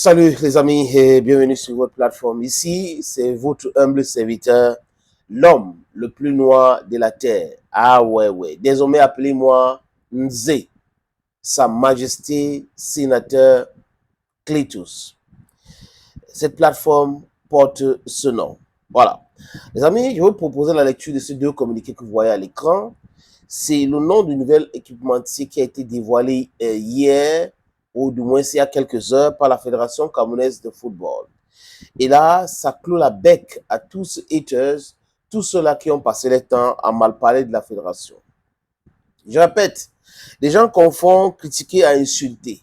Salut les amis et bienvenue sur votre plateforme. Ici, c'est votre humble serviteur, l'homme le plus noir de la terre. Ah ouais. Désormais, appelez-moi Nzé, Sa Majesté Sénateur Cletus. Cette plateforme porte ce nom. Voilà. Les amis, je vais vous proposer la lecture de ces deux communiqués que vous voyez à l'écran. C'est le nom du nouvel équipementier qui a été dévoilé hier, ou du moins il y a quelques heures, par la Fédération camerounaise de football. Et là, ça clôt la bec à tous ces haters, tous ceux-là qui ont passé le temps à mal parler de la fédération. Je répète, les gens confondent critiquer à insulter.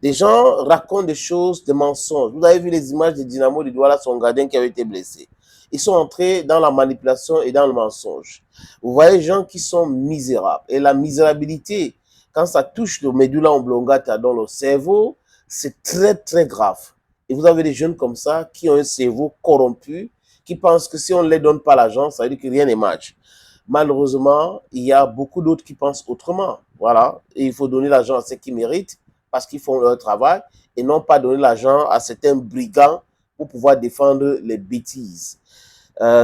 Les gens racontent des choses, des mensonges. Vous avez vu les images de Dynamo de Douala, son gardien qui avait été blessé. Ils sont entrés dans la manipulation et dans le mensonge. Vous voyez des gens qui sont misérables. Et la misérabilité, quand ça touche le médula oblongata dans le cerveau, c'est très, très grave. Et vous avez des jeunes comme ça qui ont un cerveau corrompu, qui pensent que si on ne les donne pas l'argent, ça veut dire que rien n'est match. Malheureusement, il y a beaucoup d'autres qui pensent autrement. Voilà. Et il faut donner l'argent à ceux qui méritent parce qu'ils font leur travail et non pas donner l'argent à certains brigands pour pouvoir défendre les bêtises.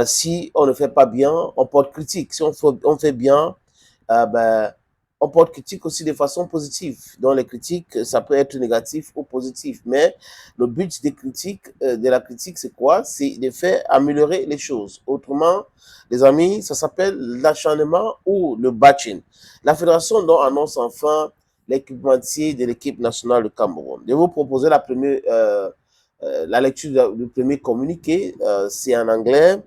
Si on ne fait pas bien, on porte critique. Si on fait bien, on porte critique aussi de façon positive. Donc les critiques, ça peut être négatif ou positif. Mais le but des critiques, de la critique, c'est quoi? C'est de faire améliorer les choses. Autrement, les amis, ça s'appelle l'acharnement ou le batching. La fédération donc annonce enfin l'équipementier de l'équipe nationale du Cameroun. Je vais vous proposer la lecture du premier communiqué. C'est en anglais.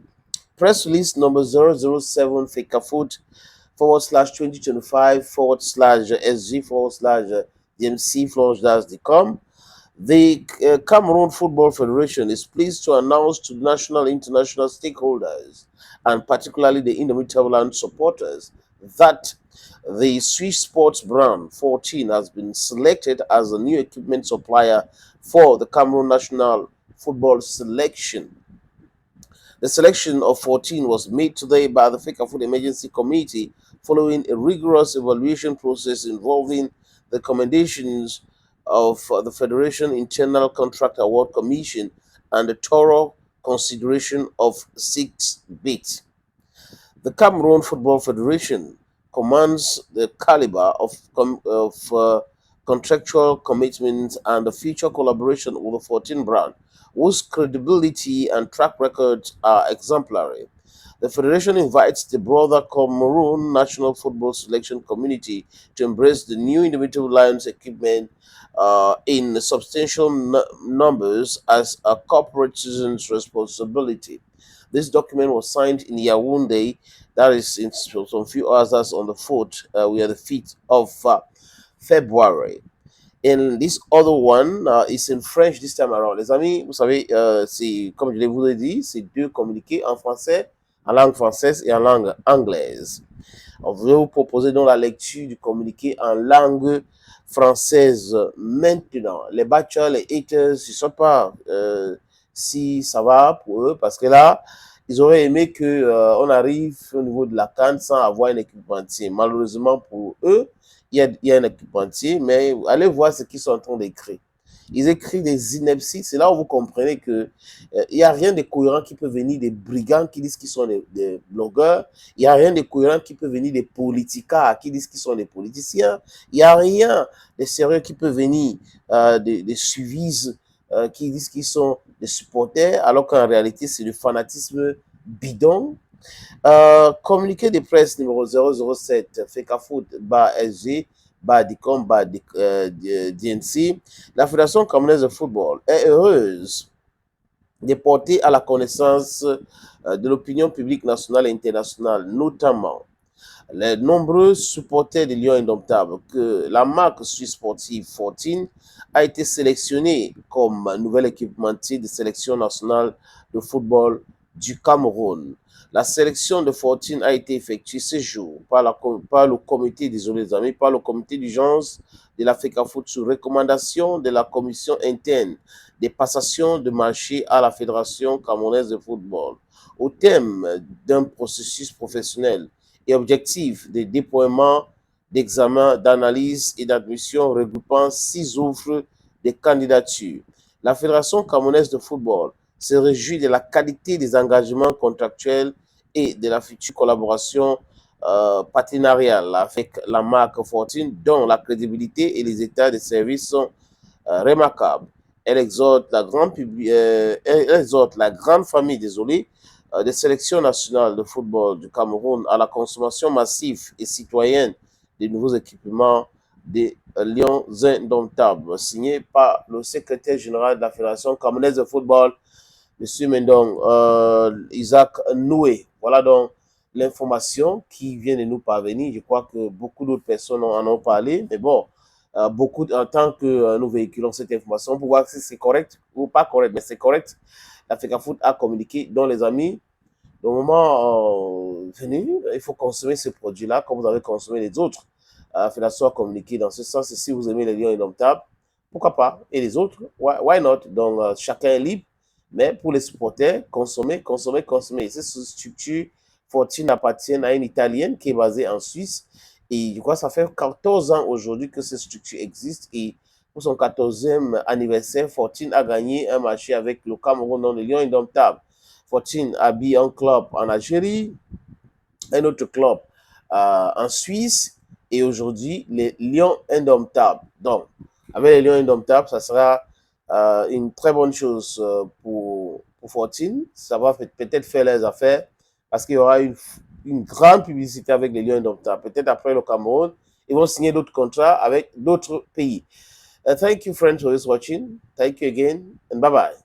Press release number 007 FECAFOOT /2025/SG/DMC/DAS.com. The Cameroon Football Federation is pleased to announce to national and international stakeholders, and particularly the Indomitable Land supporters, that the Swiss sports brand 14 has been selected as a new equipment supplier for the Cameroon national football selection. The selection of 14 was made today by the FECAFOOT Emergency Committee following a rigorous evaluation process involving the recommendations of the Federation Internal Contract Award Commission and the thorough consideration of 6 bids. The Cameroon Football Federation commands the caliber of contractual commitments and the future collaboration with the 14 brand, whose credibility and track records are exemplary. The Federation invites the broader Cameroon national football selection community to embrace the new Indomitable Lions equipment in substantial numbers as a corporate citizen's responsibility. This document was signed in Yaoundé, that is in some few hours, that's on the 4th, we are the 5th of February. And this other one is in French this time around. Les amis, vous savez, c'est, comme je vous l'ai dit, c'est deux communiqués en français, en langue française et en langue anglaise. On va vous proposer donc la lecture du communiqué en langue française maintenant. Les bachelors, les haters, je ne sais pas si ça va pour eux, parce que là, ils auraient aimé que on arrive au niveau de la CAN sans avoir un équipementier. Malheureusement pour eux, il y a un équipementier, mais allez voir ce qu'ils sont en train d'écrire. Ils écrivent des inepties. C'est là où vous comprenez que il n'y a rien de cohérent qui peut venir des brigands qui disent qu'ils sont des blogueurs. Il n'y a rien de cohérent qui peut venir des politicas qui disent qu'ils sont des politiciens. Il n'y a rien de sérieux qui peut venir des suivis qui disent qu'ils sont des supporters, alors qu'en réalité, c'est du fanatisme bidon. Communiqué de presse numéro 007, FECAFOOT, SG, DICOM, DNC. La Fédération camerounaise de football est heureuse de porter à la connaissance de l'opinion publique nationale et internationale, notamment les nombreux supporters des Lions Indomptables, que la marque suisse sportive 14 a été sélectionnée comme nouvel équipementier de sélection nationale de football du Cameroun. La sélection de 14 a été effectuée ce jour par le comité, désolé les amis, par le comité d'urgence de la FECAFOOT sous recommandation de la commission interne des passations de marché à la Fédération camerounaise de football, au thème d'un processus professionnel et objectif de déploiement, d'examen, d'analyse et d'admission regroupant 6 offres de candidature. La Fédération camerounaise de football se réjouit de la qualité des engagements contractuels et de la future collaboration partenariale avec la marque Fortune, dont la crédibilité et les états de service sont remarquables. Elle exhorte la grande famille, désolé, des sélections nationales de football du Cameroun à la consommation massive et citoyenne des nouveaux équipements des Lions indomptables, signé par le secrétaire général de la Fédération camerounaise de football, M. Mendong Isaac Noué. Voilà donc l'information qui vient de nous parvenir. Je crois que beaucoup d'autres personnes en ont parlé, mais bon, beaucoup, en tant que nous véhiculons cette information pour voir si c'est correct ou pas correct, mais c'est correct. L'Africa Foot a communiqué, dont les amis, au moment venu, il faut consommer ce produit-là comme vous avez consommé les autres. La fédération a communiqué dans ce sens. Et si vous aimez les lions indomptables, pourquoi pas? Et les autres, why not? Donc, chacun est libre. Mais pour les supporters, consommer, consommer, consommer. Cette structure Fortune appartient à une Italienne qui est basée en Suisse. Et je crois que ça fait 14 ans aujourd'hui que cette structure existe. Et pour son 14e anniversaire, Fortune a gagné un marché avec le Cameroun dans les Lions indomptables. Fortune habille un club en Algérie, un autre club en Suisse et aujourd'hui les Lions indomptables. Donc, avec les Lions indomptables, ça sera une très bonne chose pour Fortune. Ça va peut-être faire les affaires parce qu'il y aura une grande publicité avec les Lions indomptables. Peut-être après le Cameroun, ils vont signer d'autres contrats avec d'autres pays. Thank you, friends, for this watching. Thank you again, and bye-bye.